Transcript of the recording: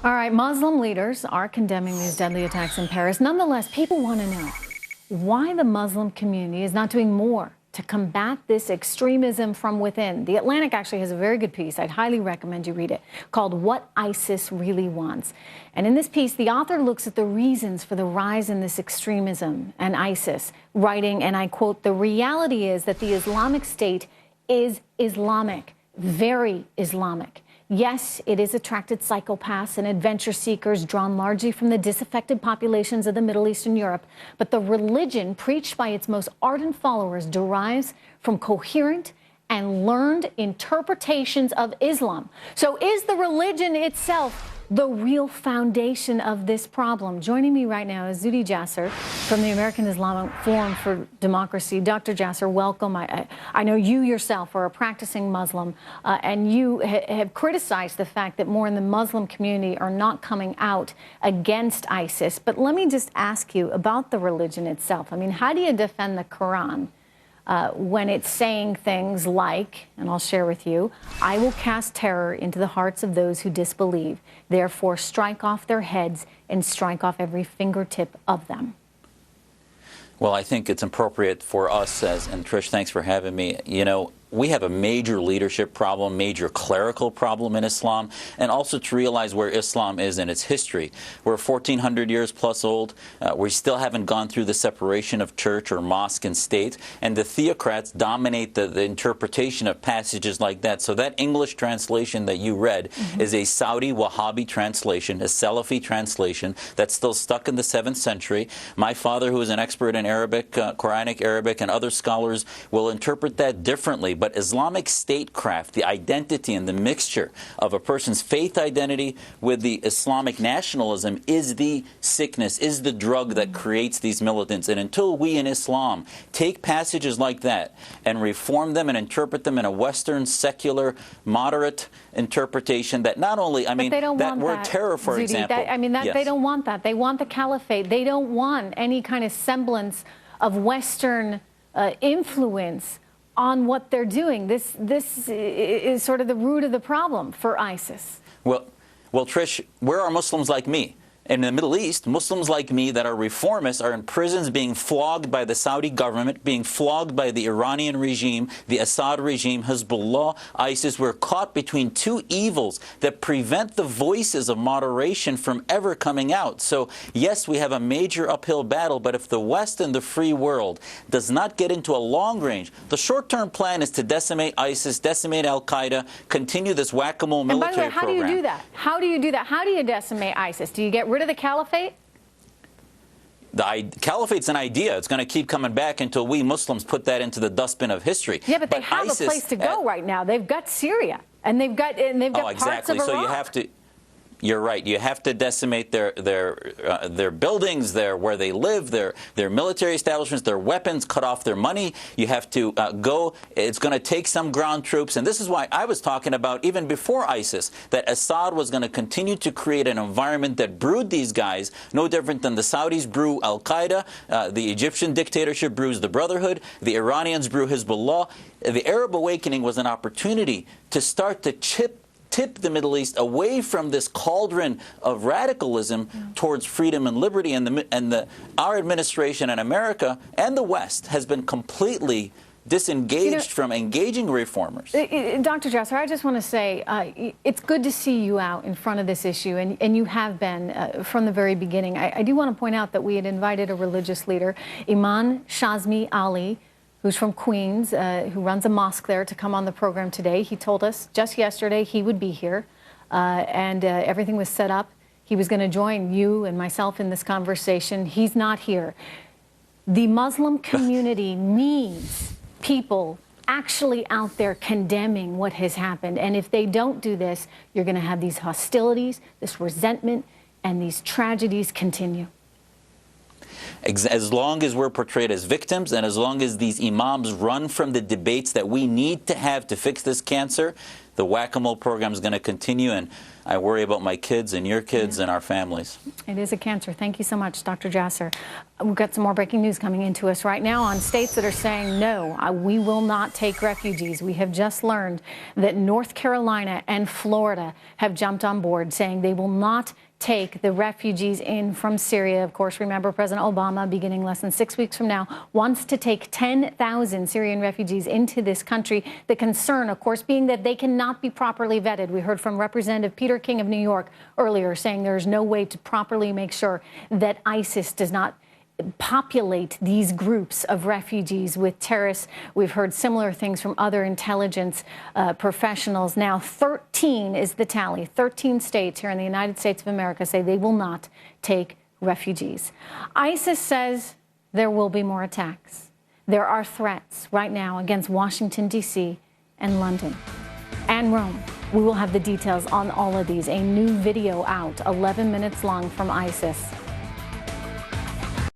All right, Muslim leaders are condemning these deadly attacks in Paris. Nonetheless, people want to know why the Muslim community is not doing more to combat this extremism from within. The Atlantic actually has a very good piece. I'd highly recommend you read it, called What ISIS Really Wants. And in this piece, the author looks at the reasons for the rise in this extremism and ISIS, writing, and I quote, "The reality is that the Islamic State is Islamic, very Islamic. Yes, it has attracted psychopaths and adventure seekers drawn largely from the disaffected populations of the Middle East and Europe, but the religion preached by its most ardent followers derives from coherent and learned interpretations of Islam." So is the religion itself the real foundation of this problem? Joining me right now is Zuhdi Jasser from the American Islamic Forum for Democracy. Dr. Jasser, welcome. I know you yourself are a practicing Muslim, and you have criticized the fact that more in the Muslim community are not coming out against ISIS. But let me just ask you about the religion itself. I mean, how do you defend the Quran when it's saying things like, and I'll share with you, "I will cast terror into the hearts of those who disbelieve. Therefore, strike off their heads and strike off every fingertip of them"? Well, I think it's appropriate for us and Trish, thanks for having me. You know, we have a major leadership problem, major clerical problem in Islam, and also to realize where Islam is in its history. We're 1,400 years plus old. We still haven't gone through the separation of church or mosque and state, and the theocrats dominate the interpretation of passages like that. So that English translation that you read is a Saudi Wahhabi translation, a Salafi translation that's still stuck in the 7th century. My father, who is an expert in Arabic, Quranic Arabic, and other scholars will interpret that differently. But Islamic statecraft, the identity and the mixture of a person's faith identity with the Islamic nationalism is the sickness, is the drug that creates these militants. And until we in Islam take passages like that and reform them and interpret them in a Western, secular, moderate interpretation that not only, I mean, that word terror, for example. Yes. They don't want that. They want the caliphate. They don't want any kind of semblance of Western influence on what they're doing. This is sort of the root of the problem for ISIS. Well, Trish, where are Muslims like me? In the Middle East, Muslims like me that are reformists are in prisons being flogged by the Saudi government, being flogged by the Iranian regime, the Assad regime, Hezbollah, ISIS. We're caught between two evils that prevent the voices of moderation from ever coming out. So, yes, we have a major uphill battle, but if the West and the free world does not get into a long range, the short-term plan is to decimate ISIS, decimate Al-Qaeda, continue this whack-a-mole military program. And by the way, how do you do that? How do you do that? How do you decimate ISIS? Do you get rid of the caliphate? The caliphate's an idea. It's going to keep coming back until we Muslims put that into the dustbin of history. Yeah, but they have ISIS, a place to go right now. They've got Syria, and they've got parts of Iraq. So you have to. You're right. You have to decimate their buildings, where they live, their military establishments, their weapons, cut off their money. You have to go. It's going to take some ground troops, and this is why I was talking about even before ISIS that Assad was going to continue to create an environment that brewed these guys, no different than the Saudis brew Al Qaeda, the Egyptian dictatorship brews the Brotherhood, the Iranians brew Hezbollah. The Arab awakening was an opportunity to start to tip the Middle East away from this cauldron of radicalism towards freedom and liberty. And our administration in America and the West has been completely disengaged from engaging reformers. Dr. Jasser, I just want to say it's good to see you out in front of this issue, and you have been from the very beginning. I do want to point out that we had invited a religious leader, Imam Shazmi Ali, who's from Queens, who runs a mosque there, to come on the program today. He told us just yesterday he would be here, and everything was set up. He was going to join you and myself in this conversation. He's not here. The Muslim community needs people actually out there condemning what has happened. And if they don't do this, you're going to have these hostilities, this resentment, and these tragedies continue. As long as we're portrayed as victims and as long as these imams run from the debates that we need to have to fix this cancer, the whack-a-mole program is going to continue. And I worry about my kids and your kids and our families. It is a cancer. Thank you so much, Dr. Jasser. We've got some more breaking news coming into us right now on states that are saying, no, we will not take refugees. We have just learned that North Carolina and Florida have jumped on board, saying they will not take the refugees in from Syria. Of course, remember, President Obama, beginning less than 6 weeks from now, wants to take 10,000 Syrian refugees into this country. The concern, of course, being that they cannot be properly vetted. We heard from Representative Peter King of New York earlier saying there's no way to properly make sure that ISIS does not populate these groups of refugees with terrorists. We've heard similar things from other intelligence professionals. Now, 13 is the tally. 13 states here in the United States of America say they will not take refugees. ISIS says there will be more attacks. There are threats right now against Washington, D.C. and London and Rome. We will have the details on all of these. A new video out, 11 minutes long, from ISIS.